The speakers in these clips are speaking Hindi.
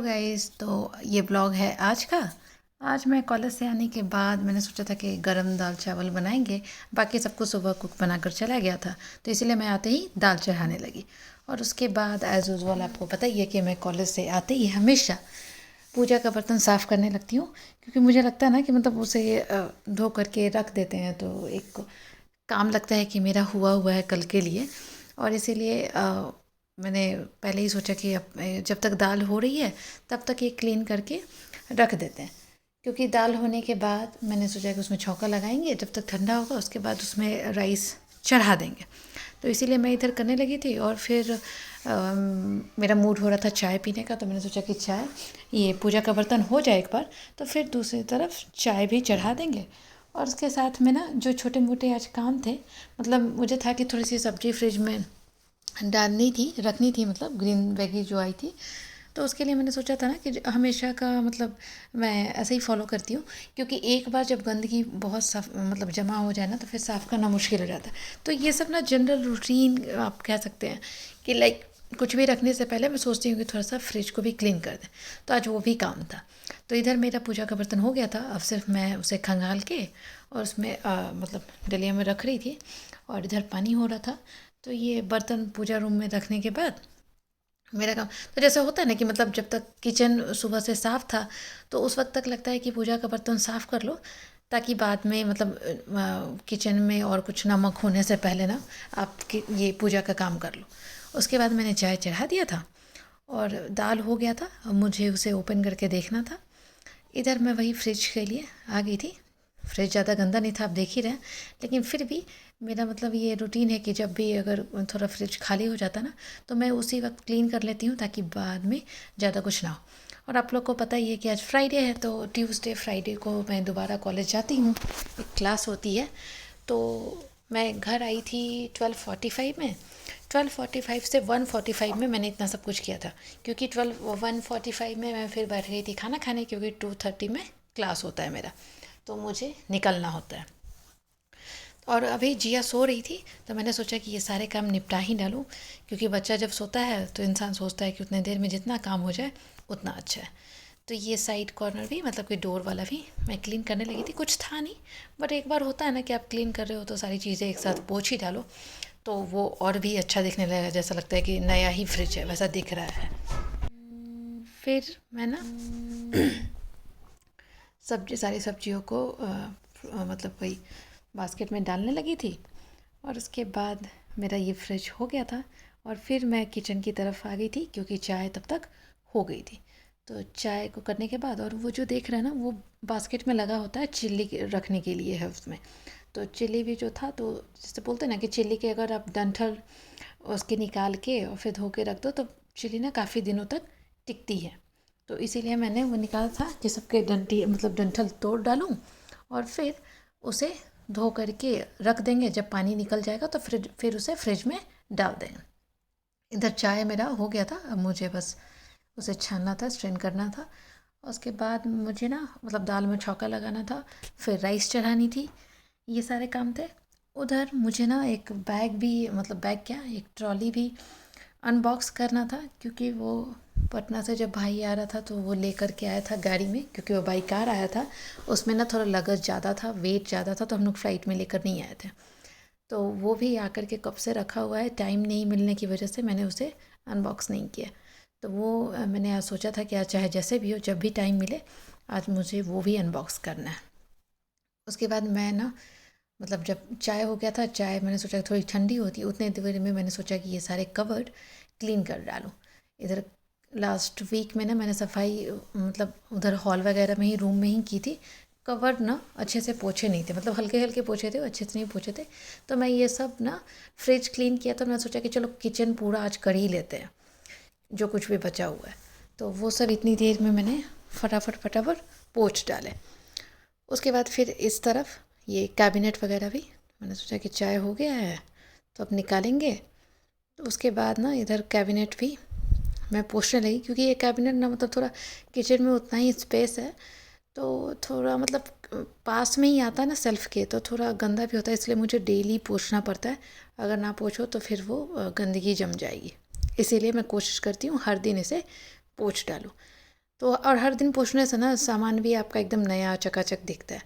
गाइस, तो ये ब्लॉग है आज का। आज मैं कॉलेज से आने के बाद मैंने सोचा था कि गरम दाल चावल बनाएंगे। बाकी सबको सुबह कुक बनाकर चला गया था, तो इसीलिए मैं आते ही दाल चढ़ाने लगी। और उसके बाद एज़ यूज़ुअल आपको पता ही है कि मैं कॉलेज से आते ही हमेशा पूजा का बर्तन साफ़ करने लगती हूँ, क्योंकि मुझे लगता है ना कि मतलब उसे धो करके रख देते हैं तो एक काम लगता है कि मेरा हुआ हुआ है कल के लिए। और इसीलिए मैंने पहले ही सोचा कि अब जब तक दाल हो रही है तब तक ये क्लीन करके रख देते हैं, क्योंकि दाल होने के बाद मैंने सोचा कि उसमें छौंका लगाएंगे, जब तक ठंडा होगा उसके बाद उसमें राइस चढ़ा देंगे। तो इसीलिए मैं इधर करने लगी थी। और फिर मेरा मूड हो रहा था चाय पीने का, तो मैंने सोचा कि चाय, ये पूजा का बर्तन हो जाए एक बार तो फिर दूसरी तरफ चाय भी चढ़ा देंगे। और उसके साथ में ना जो छोटे मोटे आज काम थे, मतलब मुझे था कि थोड़ी सी सब्ज़ी फ्रिज में डालनी थी, रखनी थी, मतलब ग्रीन वेगी जो आई थी। तो उसके लिए मैंने सोचा था ना कि हमेशा का मतलब मैं ऐसे ही फॉलो करती हूँ, क्योंकि एक बार जब गंदगी बहुत साफ मतलब जमा हो जाए ना तो फिर साफ़ करना मुश्किल हो जाता है। तो ये सब ना जनरल रूटीन आप कह सकते हैं कि लाइक कुछ भी रखने से पहले मैं सोचती हूँ कि थोड़ा सा फ्रिज को भी क्लीन कर दें। तो आज वो भी काम था। तो इधर मेरा पूजा का बर्तन हो गया था, अब सिर्फ मैं उसे खंगाल के और उसमें मतलब डलिया में रख रही थी, और इधर पानी हो रहा था। तो ये बर्तन पूजा रूम में रखने के बाद मेरा काम, तो जैसे होता है ना कि मतलब जब तक किचन सुबह से साफ़ था तो उस वक्त तक लगता है कि पूजा का बर्तन साफ़ कर लो, ताकि बाद में मतलब किचन में और कुछ नमक होने से पहले ना आप ये पूजा का काम कर लो। उसके बाद मैंने चाय चढ़ा दिया था और दाल हो गया था। अब मुझे उसे ओपन करके देखना था। इधर मैं वही फ्रिज के लिए आ गई थी। फ्रिज ज़्यादा गंदा नहीं था, आप देख ही रहे हैं, लेकिन फिर भी मेरा मतलब ये रूटीन है कि जब भी अगर थोड़ा फ्रिज खाली हो जाता ना तो मैं उसी वक्त क्लीन कर लेती हूँ, ताकि बाद में ज़्यादा कुछ ना हो। और आप लोग को पता ही है कि आज फ्राइडे है, तो ट्यूसडे फ्राइडे को मैं दोबारा कॉलेज जाती हूँ, एक क्लास होती है। तो मैं घर आई थी 12:45 में। 12:45 से 1:45 में मैंने इतना सब कुछ किया था, क्योंकि 1:45 में मैं फिर बैठ गई थी खाना खाने, क्योंकि 2:30 में क्लास होता है मेरा, तो मुझे निकलना होता है। और अभी जिया सो रही थी, तो मैंने सोचा कि ये सारे काम निपटा ही डालूँ, क्योंकि बच्चा जब सोता है तो इंसान सोचता है कि उतने देर में जितना काम हो जाए उतना अच्छा है। तो ये साइड कॉर्नर भी, मतलब कि डोर वाला भी मैं क्लीन करने लगी थी। कुछ था नहीं, बट एक बार होता है ना कि आप क्लीन कर रहे हो तो सारी चीज़ें एक साथ पोंछ ही डालो, तो वो और भी अच्छा दिखने लगेगा, जैसा लगता है कि नया ही फ्रिज है वैसा दिख रहा है। फिर मैं ना सारी सब्जियों को मतलब वही बास्केट में डालने लगी थी। और उसके बाद मेरा ये फ्रिज हो गया था, और फिर मैं किचन की तरफ आ गई थी, क्योंकि चाय तब तक हो गई थी। तो चाय को करने के बाद, और वो जो देख रहे हैं ना वो बास्केट में लगा होता है चिल्ली रखने के लिए है उसमें। तो चिल्ली भी जो था, तो जैसे बोलते हैं ना कि चिल्ली के अगर आप डंठल उसके निकाल के और फिर धो के रख दो तो चिल्ली ना काफ़ी दिनों तक टिकती है। तो इसीलिए मैंने वो निकाला था कि सबके डंटी मतलब डंठल तोड़ डालूँ, और फिर उसे धो करके रख देंगे। जब पानी निकल जाएगा तो फिर उसे फ्रिज में डाल दें। इधर चाय मेरा हो गया था, अब मुझे बस उसे छानना था, स्ट्रेन करना था। उसके बाद मुझे ना मतलब दाल में छौंका लगाना था, फिर राइस चढ़ानी थी, ये सारे काम थे। उधर मुझे ना एक बैग भी, मतलब बैग क्या, एक ट्रॉली भी अनबॉक्स करना था, क्योंकि वो पटना से जब भाई आ रहा था तो वो लेकर के आया था गाड़ी में, क्योंकि वो बाई कार आया था। उसमें ना थोड़ा लगेज ज़्यादा था, वेट ज़्यादा था, तो हम लोग फ़्लाइट में लेकर नहीं आए थे। तो वो भी आकर के कब से रखा हुआ है, टाइम नहीं मिलने की वजह से मैंने उसे अनबॉक्स नहीं किया। तो वो मैंने आज सोचा था कि आज चाहे जैसे भी हो, जब भी टाइम मिले आज मुझे वो भी अनबॉक्स करना है। उसके बाद मैं ना मतलब जब चाय हो गया था, चाय मैंने सोचा थोड़ी ठंडी होती, उतने देर में मैंने सोचा कि ये सारे कवर्ड क्लीन कर डालूँ। इधर लास्ट वीक में ना मैंने सफाई मतलब उधर हॉल वगैरह में ही, रूम में ही की थी। कवर्ड ना अच्छे से पोछे नहीं थे, मतलब हल्के हल्के पोछे थे, अच्छे से नहीं पोछे थे। तो मैं ये सब ना फ्रिज क्लीन किया, तो मैं सोचा कि चलो किचन पूरा आज कर ही लेते हैं जो कुछ भी बचा हुआ है। तो वो सब इतनी देर में मैंने फटाफट फटाफट पोंछ डाले। उसके बाद फिर इस तरफ ये कैबिनेट वगैरह भी मैंने सोचा कि चाय हो गया है तो अब निकालेंगे। तो उसके बाद ना इधर कैबिनेट भी मैं पोंछने लगी, क्योंकि ये कैबिनेट ना मतलब थोड़ा किचन में उतना ही स्पेस है, तो थोड़ा मतलब पास में ही आता है ना सेल्फ़ के, तो थोड़ा गंदा भी होता है, इसलिए मुझे डेली पोंछना पड़ता है। अगर ना पोंछो तो फिर वो गंदगी जम जाएगी, इसीलिए मैं कोशिश करती हूँ हर दिन इसे पोंछ डालूँ। तो और हर दिन पोंछने से ना सामान भी आपका एकदम नया चकाचक दिखता है।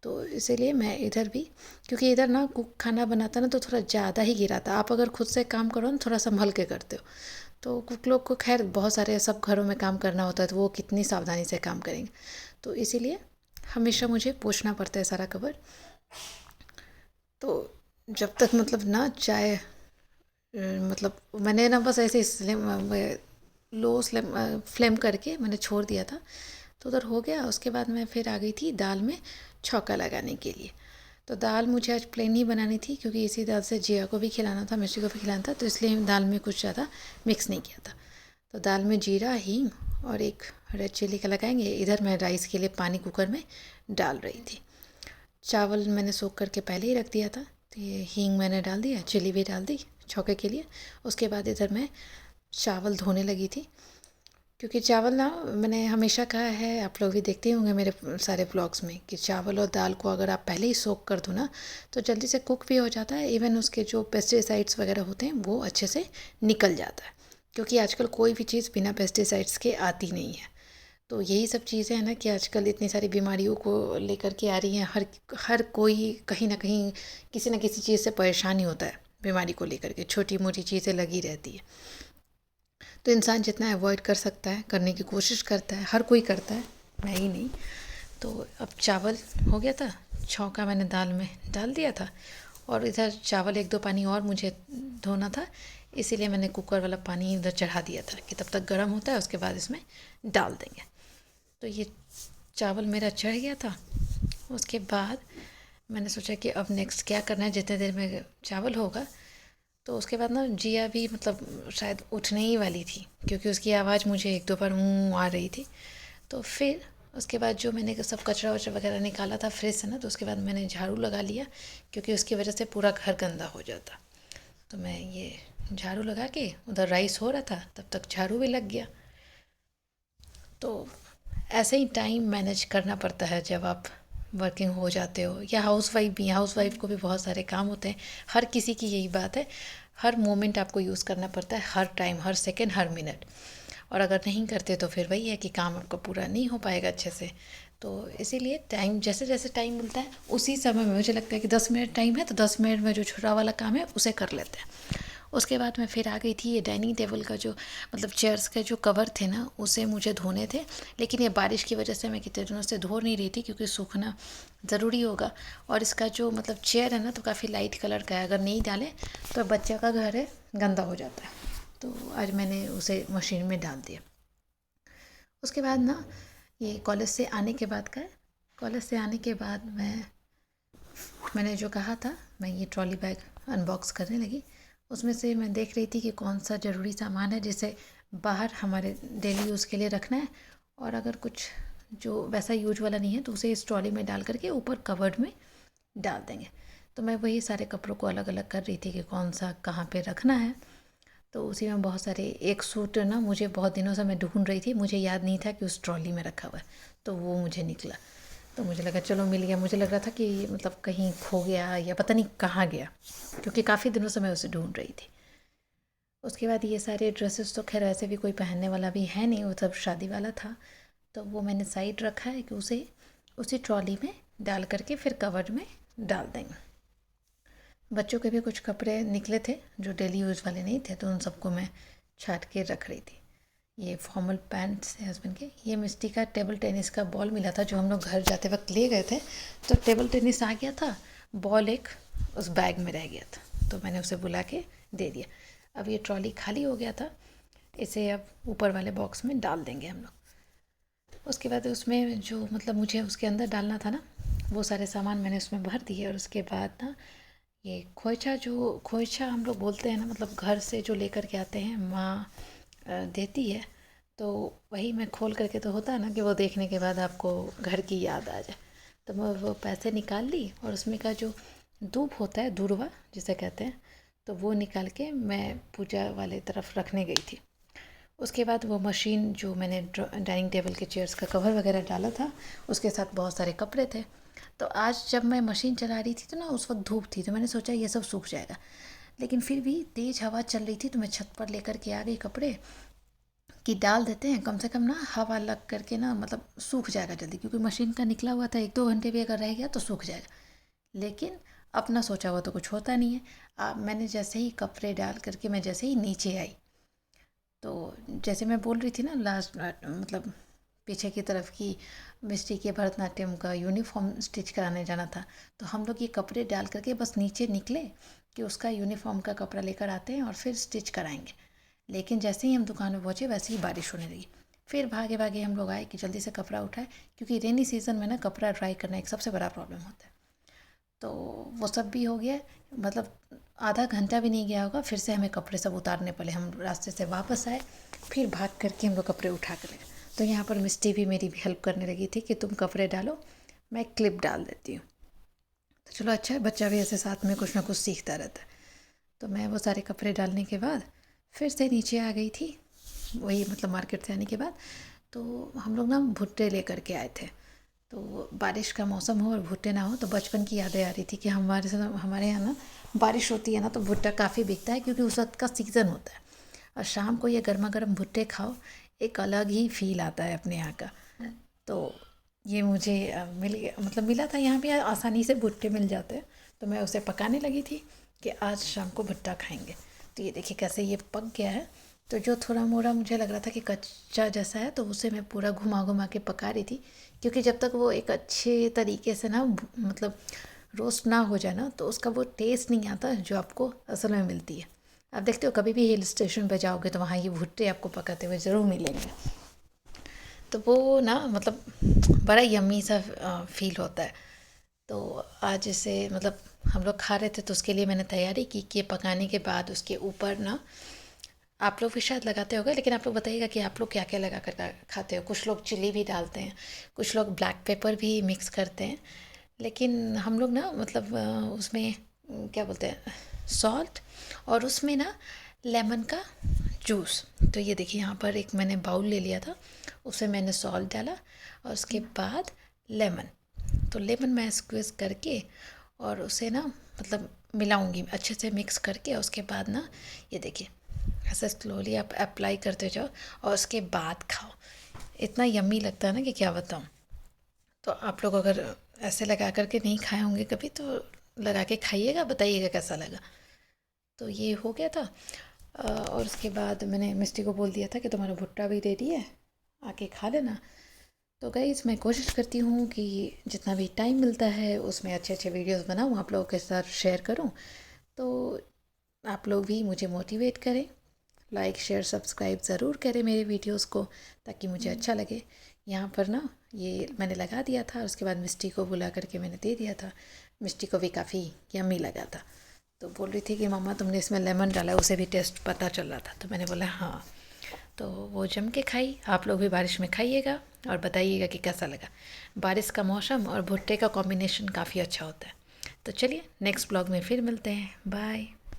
तो इसीलिए मैं इधर भी, क्योंकि इधर ना कुक खाना बनाता ना तो थोड़ा ज़्यादा ही गिराता। आप अगर खुद से काम करो ना थोड़ा संभल के करते हो, तो कुक लोग को खैर बहुत सारे सब घरों में काम करना होता है, तो वो कितनी सावधानी से काम करेंगे। तो इसीलिए हमेशा मुझे पोंछना पड़ता है सारा कवर। तो जब तक मतलब ना चाय मतलब मैंने ना बस ऐसे स्लिम लो स्लेम फ्लेम करके मैंने छोड़ दिया था, तो उधर हो गया। उसके बाद मैं फिर आ गई थी दाल में छौंका लगाने के लिए। तो दाल मुझे आज प्लेन ही बनानी थी, क्योंकि इसी दाल से जिया को भी खिलाना था, मिर्ची को भी खिलाना था, तो इसलिए दाल में कुछ ज़्यादा मिक्स नहीं किया था। तो दाल में जीरा, हींग और एक रेड चिल्ली का लगाएंगे। इधर मैं राइस के लिए पानी कुकर में डाल रही थी। चावल मैंने सोख करके पहले ही रख दिया था, तो ये हींग मैंने डाल दिया, चिली भी डाल दी छौके के लिए। उसके बाद इधर मैं चावल धोने लगी थी, क्योंकि चावल ना मैंने हमेशा कहा है, आप लोग भी देखते ही होंगे मेरे सारे ब्लॉग्स में, कि चावल और दाल को अगर आप पहले ही सोख कर दो ना तो जल्दी से कुक भी हो जाता है। इवन उसके जो पेस्टिसाइड्स वगैरह होते हैं वो अच्छे से निकल जाता है, क्योंकि आजकल कोई भी चीज़ बिना पेस्टिसाइड्स के आती नहीं है। तो यही सब चीज़ें हैं ना कि आजकल इतनी सारी बीमारियों को लेकर के आ रही हैं। हर हर कोई कहीं ना कहीं किसी न किसी चीज़ से परेशान ही होता है, बीमारी को लेकर के छोटी मोटी चीज़ें लगी रहती है। तो इंसान जितना अवॉइड कर सकता है करने की कोशिश करता है, हर कोई करता है, मैं ही नहीं। तो अब चावल हो गया था, छौंका मैंने दाल में डाल दिया था, और इधर चावल एक दो पानी और मुझे धोना था, इसीलिए मैंने कुकर वाला पानी इधर चढ़ा दिया था कि तब तक गर्म होता है, उसके बाद इसमें डाल देंगे। तो ये चावल मेरा चढ़ गया था। उसके बाद मैंने सोचा कि अब नेक्स्ट क्या करना है, जितने देर में चावल होगा। तो उसके बाद ना जिया भी मतलब शायद उठने ही वाली थी, क्योंकि उसकी आवाज़ मुझे एक दो बार आ रही थी। तो फिर उसके बाद जो मैंने सब कचरा वचरा वगैरह निकाला था फ्रिज से ना, तो उसके बाद मैंने झाड़ू लगा लिया, क्योंकि उसकी वजह से पूरा घर गंदा हो जाता। तो मैं ये झाड़ू लगा के, उधर राइस हो रहा था तब तक झाड़ू भी लग गया। तो ऐसे ही टाइम मैनेज करना पड़ता है जब आप वर्किंग हो जाते हो, या हाउसवाइफ भी। हाउसवाइफ को भी बहुत सारे काम होते हैं, हर किसी की यही बात है। हर मोमेंट आपको यूज़ करना पड़ता है, हर टाइम, हर सेकंड, हर मिनट। और अगर नहीं करते तो फिर वही है कि काम आपका पूरा नहीं हो पाएगा अच्छे से। तो इसीलिए टाइम, जैसे जैसे टाइम मिलता है उसी समय में, मुझे लगता है कि 10 मिनट टाइम है तो 10 मिनट में जो छोटा वाला काम है उसे कर लेते हैं। उसके बाद मैं फिर आ गई थी, ये डाइनिंग टेबल का जो मतलब चेयर्स के जो कवर थे ना उसे मुझे धोने थे, लेकिन ये बारिश की वजह से मैं कितने दिनों से धो नहीं रही थी, क्योंकि सूखना ज़रूरी होगा। और इसका जो मतलब चेयर है ना तो काफ़ी लाइट कलर का है, अगर नहीं डालें तो बच्चे का घर है, गंदा हो जाता है। तो आज मैंने उसे मशीन में डाल दिया। उसके बाद ना ये कॉलेज से आने के बाद का है। कॉलेज से आने के बाद मैंने जो कहा था, मैं ये ट्रॉली बैग अनबॉक्स करने लगी। उसमें से मैं देख रही थी कि कौन सा ज़रूरी सामान है जिसे बाहर हमारे डेली यूज़ के लिए रखना है, और अगर कुछ जो वैसा यूज वाला नहीं है तो उसे इस ट्रॉली में डाल करके ऊपर कवर्ड में डाल देंगे। तो मैं वही सारे कपड़ों को अलग अलग कर रही थी कि कौन सा कहाँ पे रखना है। तो उसी में बहुत सारे, एक सूट ना मुझे बहुत दिनों से मैं ढूंढ रही थी, मुझे याद नहीं था कि उस ट्रॉली में रखा हुआ है, तो वो मुझे निकला। तो मुझे लगा चलो मिल गया। मुझे लग रहा था कि मतलब कहीं खो गया या पता नहीं कहाँ गया, क्योंकि काफ़ी दिनों से मैं उसे ढूंढ रही थी। उसके बाद ये सारे ड्रेसेस तो खैर वैसे भी कोई पहनने वाला भी है नहीं, वो सब शादी वाला था, तो वो मैंने साइड रखा है कि उसे उसी ट्रॉली में डाल करके फिर कवर में डाल देंगे। बच्चों के भी कुछ कपड़े निकले थे जो डेली यूज़ वाले नहीं थे, तो उन सबको मैं छाट के रख रही थी। ये फॉर्मल पैंट्स है हस्बैंड के। ये मिस्टी का टेबल टेनिस का बॉल मिला था जो हम लोग घर जाते वक्त ले गए थे, तो टेबल टेनिस आ गया था, बॉल एक उस बैग में रह गया था, तो मैंने उसे बुला के दे दिया। अब ये ट्रॉली खाली हो गया था, इसे अब ऊपर वाले बॉक्स में डाल देंगे हम लोग। उसके बाद उसमें जो मतलब मुझे उसके अंदर डालना था ना, वो सारे सामान मैंने उसमें भर दिए। और उसके बाद ना ये खोइछा, जो खोइछा हम लोग बोलते हैं ना, मतलब घर से जो लेकर के आते हैं, माँ देती है, तो वही मैं खोल करके, तो होता है ना कि वो देखने के बाद आपको घर की याद आ जाए, तो मैं वो पैसे निकाल ली, और उसमें का जो दूब होता है, दूरवा जिसे कहते हैं, तो वो निकाल के मैं पूजा वाले तरफ रखने गई थी। उसके बाद वो मशीन जो मैंने डाइनिंग टेबल के चेयर्स का कवर वगैरह डाला था, उसके साथ बहुत सारे कपड़े थे। तो आज जब मैं मशीन चला रही थी तो ना उस वक्त धूप थी, तो मैंने सोचा ये सब सूख जाएगा, लेकिन फिर भी तेज़ हवा चल रही थी, तो मैं छत पर लेकर के आ गई कपड़े। कि डाल देते हैं, कम से कम ना हवा लग करके ना मतलब सूख जाएगा जल्दी, क्योंकि मशीन का निकला हुआ था, 1-2 घंटे भी अगर रह गया तो सूख जाएगा। लेकिन अपना सोचा हुआ तो कुछ होता नहीं है। मैंने जैसे ही कपड़े डाल करके मैं जैसे ही नीचे आई, तो जैसे मैं बोल रही थी ना लास्ट मतलब पीछे की तरफ की मिस्टी के भरतनाट्यम का यूनिफॉर्म स्टिच कराने जाना था, तो हम लोग ये कपड़े डाल करके बस नीचे निकले कि उसका यूनिफॉर्म का कपड़ा लेकर आते हैं और फिर स्टिच कराएंगे। लेकिन जैसे ही हम दुकान में पहुँचे वैसे ही बारिश होने लगी। फिर भागे भागे हम लोग आए कि जल्दी से कपड़ा उठाए, क्योंकि रेनी सीज़न में ना कपड़ा ड्राई करना एक सबसे बड़ा प्रॉब्लम होता है। तो वो सब भी हो गया, मतलब आधा घंटा भी नहीं गया होगा, फिर से हमें कपड़े सब उतारने पड़े। हम रास्ते से वापस आए, फिर भाग करके हम लोग कपड़े उठा कर गए। तो यहाँ पर मिस्टी भी मेरी भी हेल्प करने लगी थी कि तुम कपड़े डालो, मैं क्लिप डाल देती हूँ। तो चलो अच्छा है, बच्चा भी ऐसे साथ में कुछ ना कुछ सीखता रहता है। तो मैं वो सारे कपड़े डालने के बाद फिर से नीचे आ गई थी, वही मतलब मार्केट से आने के बाद। तो हम लोग ना भुट्टे लेकर के आए थे। तो बारिश का मौसम हो और भुट्टे ना हो तो बचपन की यादें आ रही थी कि हमारे यहाँ ना बारिश होती है ना तो भुट्टा काफ़ी बिकता है, क्योंकि उस वक्त का सीज़न होता है। और शाम को ये गर्मा गर्म भुट्टे खाओ, एक अलग ही फील आता है अपने यहाँ का। तो ये मुझे मिल गया, मतलब मिला था यहाँ पे आसानी से भुट्टे मिल जाते हैं। तो मैं उसे पकाने लगी थी कि आज शाम को भुट्टा खाएंगे। तो ये देखिए कैसे ये पक गया है। तो जो थोड़ा मोड़ा मुझे लग रहा था कि कच्चा जैसा है, तो उसे मैं पूरा घुमा घुमा के पका रही थी, क्योंकि जब तक वो एक अच्छे तरीके से ना मतलब रोस्ट ना हो जाए ना, तो उसका वो टेस्ट नहीं आता जो आपको असल में मिलती है। आप देखते हो कभी भी हिल स्टेशन पे जाओगे तो वहाँ ये भुट्टे आपको पकाते हुए ज़रूर मिलेंगे। तो वो ना मतलब बड़ा यम्मी सा फील होता है। तो आज इसे मतलब हम लोग खा रहे थे, तो उसके लिए मैंने तैयारी की कि पकाने के बाद उसके ऊपर ना, आप लोग भी शायद लगाते होगे, लेकिन आप लोग बताइएगा कि आप लोग क्या क्या लगा कर खाते हो। कुछ लोग चिली भी डालते हैं, कुछ लोग ब्लैक पेपर भी मिक्स करते हैं, लेकिन हम लोग ना मतलब उसमें क्या बोलते हैं, सॉल्ट, और उसमें ना लेमन का जूस। तो ये देखिए यहाँ पर एक मैंने बाउल ले लिया था, उसमें मैंने सॉल्ट डाला और उसके बाद लेमन। तो लेमन मैं स्क्वीज़ करके और उसे ना मतलब मिलाऊंगी अच्छे से मिक्स करके, और उसके बाद ना ये देखिए ऐसे स्लोली आप अप्लाई करते जाओ और उसके बाद खाओ। इतना यम्मी लगता है ना कि क्या बताऊँ। तो आप लोग अगर ऐसे लगा करके नहीं खाए होंगे कभी, तो लगा के खाइएगा, बताइएगा कैसा लगा। तो ये हो गया था। और उसके बाद मैंने मिस्टी को बोल दिया था कि तुम्हारा भुट्टा भी रेडी है, आके खा लेना। तो गाइज़ मैं कोशिश करती हूँ कि जितना भी टाइम मिलता है उसमें अच्छे अच्छे वीडियोस बनाऊँ, आप लोगों के साथ शेयर करूँ। तो आप लोग भी मुझे मोटिवेट करें, लाइक शेयर सब्सक्राइब ज़रूर करें मेरे वीडियोस को, ताकि मुझे अच्छा लगे। यहाँ पर ना ये मैंने लगा दिया था, उसके बाद मिस्टी को बुला करके मैंने दे दिया था। मिस्टी को भी काफ़ी यम्मी लगा था, तो बोल रही थी कि मम्मा तुमने इसमें लेमन डाला, उसे भी टेस्ट पता चल रहा था। तो मैंने बोला हाँ। तो वो जम के खाई। आप लोग भी बारिश में खाइएगा और बताइएगा कि कैसा लगा। बारिश का मौसम और भुट्टे का कॉम्बिनेशन काफ़ी अच्छा होता है। तो चलिए नेक्स्ट ब्लॉग में फिर मिलते हैं, बाय।